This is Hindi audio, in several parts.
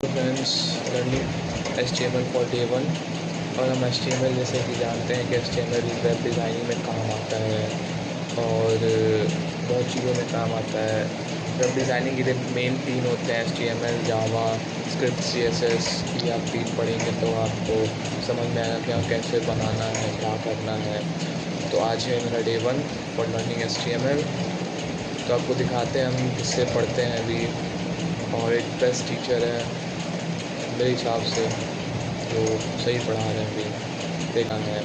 Friends, learning HTML for day one. और हम HTML जैसे कि जानते हैं कि HTML वेब डिज़ाइनिंग में काम आता है और बहुत चीज़ों में काम आता है। वेब डिज़ाइनिंग के लिए मेन 3 होते हैं, HTML, जावा, स्क्रिप्ट, CSS। ये आप 3 पढ़ेंगे तो आपको समझ में आएगा कि हाँ कैसे बनाना है, क्या करना है। तो आज है मेरा day one for learning HTML। तो आपको दिखाते हैं हम किससे पढ़ते हैं अभी। और एक बेस्ट टीचर है मेरे हिसाब से, जो सही पढ़ा रहे हैं अभी, देखा है।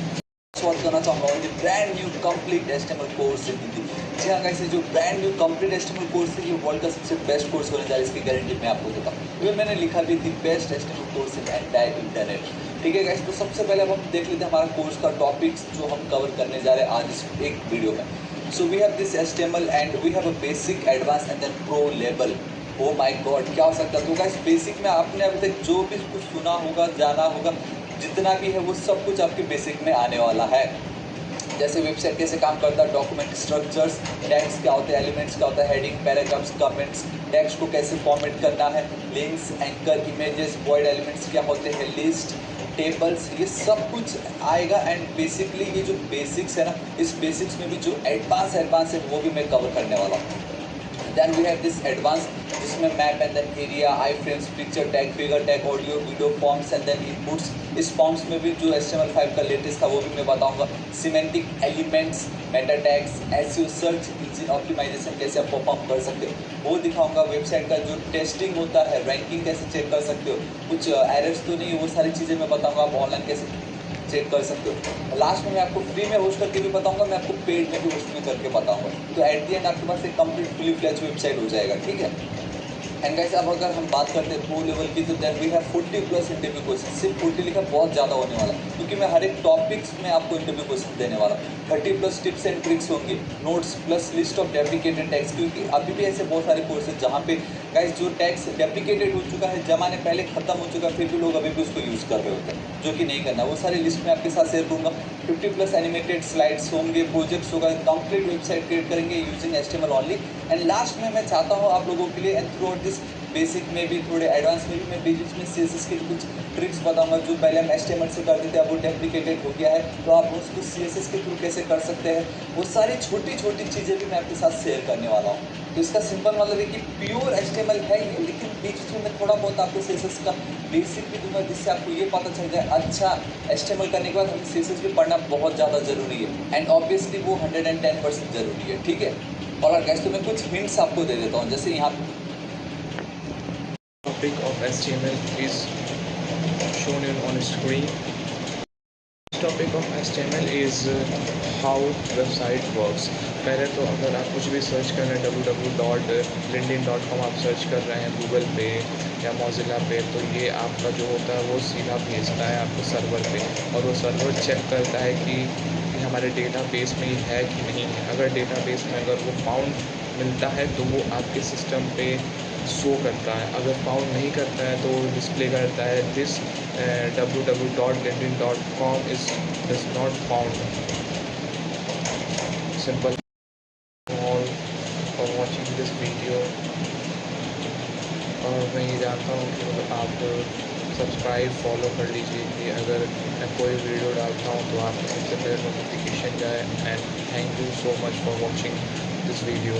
स्वागत करना चाहूँगा on the brand new complete HTML course in Hindi. जी हाँ गाइस, जो brand new complete HTML course है ये वर्ल्ड का सबसे बेस्ट कोर्स होने जा रहा है, इसकी गारंटी मैं आपको देता हूँ। इवन मैंने लिखा भी थी best HTML course in entire internet. ठीक है गाइस, तो सबसे पहले अब हम देख लेते हैं हमारा कोर्स का टॉपिक्स जो हम कवर करने जा रहे हैं आज इस एक वीडियो में। So we have this HTML and we have a basic, advance and then pro level. Oh my god, क्या हो सकता है। तो गाइस बेसिक में आपने अभी तक जो भी कुछ सुना होगा, जाना होगा, जितना भी है वो सब कुछ आपके बेसिक में आने वाला है। जैसे वेबसाइट कैसे काम करता है, डॉक्यूमेंट स्ट्रक्चर्स, टैग्स क्या होते हैं, एलिमेंट्स क्या होता है, हेडिंग, पैराग्राफ्स, कमेंट्स, टैग्स को कैसे फॉर्मेट करना है, links, anchor, images, void elements क्या होते हैं, लिस्ट, टेबल्स, ये सब कुछ आएगा। एंड बेसिकली ये जो बेसिक्स है ना, इस बेसिक्स में भी जो एडवांस है वो भी मैं कवर करने वाला हूँ। Then we have this advance, जिसमें map and then area, iframes, picture tag, figure tag, audio video, forms and then inputs. इस फॉर्म्स में भी जो HTML5 का लेटेस्ट था वो भी मैं बताऊंगा। Semantic elements, meta tags, SEO, search engine optimization कैसे आप परफॉर्म कर सकते हो वो दिखाऊंगा। वेबसाइट का जो टेस्टिंग होता है, रैंकिंग कैसे चेक कर सकते हो, कुछ एरर्स तो नहीं, वो सारी चीज़ें मैं बताऊंगा। आप ऑनलाइन कैसे चेक कर सकते हो। लास्ट में मैं आपको फ्री में होस्ट करके भी बताऊंगा, मैं आपको पेड में भी होस्ट में करके बताऊंगा। तो एट दी एंड आपके पास एक कंप्लीट फुली फ्लेज वेबसाइट हो जाएगा। ठीक है। एंड गाइस, अब अगर हम बात करते हैं प्रो लेवल की, तो then we have 40+ interview question. सिर्फ 40 लिखा बहुत ज़्यादा होने वाला, क्योंकि मैं हर एक टॉपिक्स में आपको इंटरव्यू क्वेश्चन देने वाला हूँ। 30+ टिप्स एंड ट्रिक्स होंगे, notes plus list of deprecated tags, क्योंकि अभी भी ऐसे बहुत सारे कोर्स हैं जहाँ पे गाइस जो टैग्स डेप्लीकेटेड हो चुका है, जमाने पहले खत्म हो चुका है, फिर भी लोग अभी भी उसको यूज़ कर रहे होते हैं, जो कि नहीं करना। वो सारी लिस्ट में आपके साथ शेयर करूँगा। 50+ एनिमेटेड स्लाइड्स होंगे, प्रोजेक्ट्स होगा, कंप्लीट वेबसाइट क्रिएट करेंगे using HTML only. And last में मैं चाहता हूँ आप लोगों के लिए, and through out this basic में भी, थोड़े एडवांस में भी, मैं बीच में CSS के कुछ ट्रिक्स बताऊंगा। जो पहले हम HTML से करते थे, अब वो डेप्लीकेटेड हो गया है, तो आप उसको CSS के थ्रू कैसे कर सकते हैं, वो सारी छोटी छोटी चीज़ें भी मैं आपके साथ शेयर करने वाला हूँ। तो इसका सिंपल मतलब है कि प्योर HTML है ये, लेकिन बीच में मैं थोड़ा बहुत आपको CSS का बेसिक भी दूंगा, जिससे आपको ये पता चल जाए अच्छा HTML करने के बाद हमें CSS भी पढ़ना बहुत ज़्यादा ज़रूरी है। एंड ऑब्वियसली वो 110% ज़रूरी है। ठीक है। और गाइस, तो मैं कुछ हिंट्स आपको दे देता हूँ। जैसे यहाँ Topic of HTML is shown on screen. Topic of HTML is how website works. पहले तो अगर आप कुछ भी सर्च कर रहे हैं, www.linkedin.com आप सर्च कर रहे हैं गूगल पे या मोजिला पे, तो ये आपका जो होता है वो सीधा भेजता है आपको सर्वर पे, और वो सर्वर चेक करता है कि हमारे डेटाबेस में ये है कि नहीं है। अगर डेटाबेस में अगर वो फाउंड मिलता है तो वो आपके सिस्टम पे शो करता है, अगर फाउंड नहीं करता है तो डिस्प्ले करता है this www.linkedin.com is does not found। Simple. All for watching this video. और मैं ये जानता हूँ कि मतलब आप सब्सक्राइब फॉलो कर लीजिए कि अगर मैं कोई वीडियो डालता हूँ तो आपको सबसे पहले नोटिफिकेशन जाए। And thank you so much for watching this video.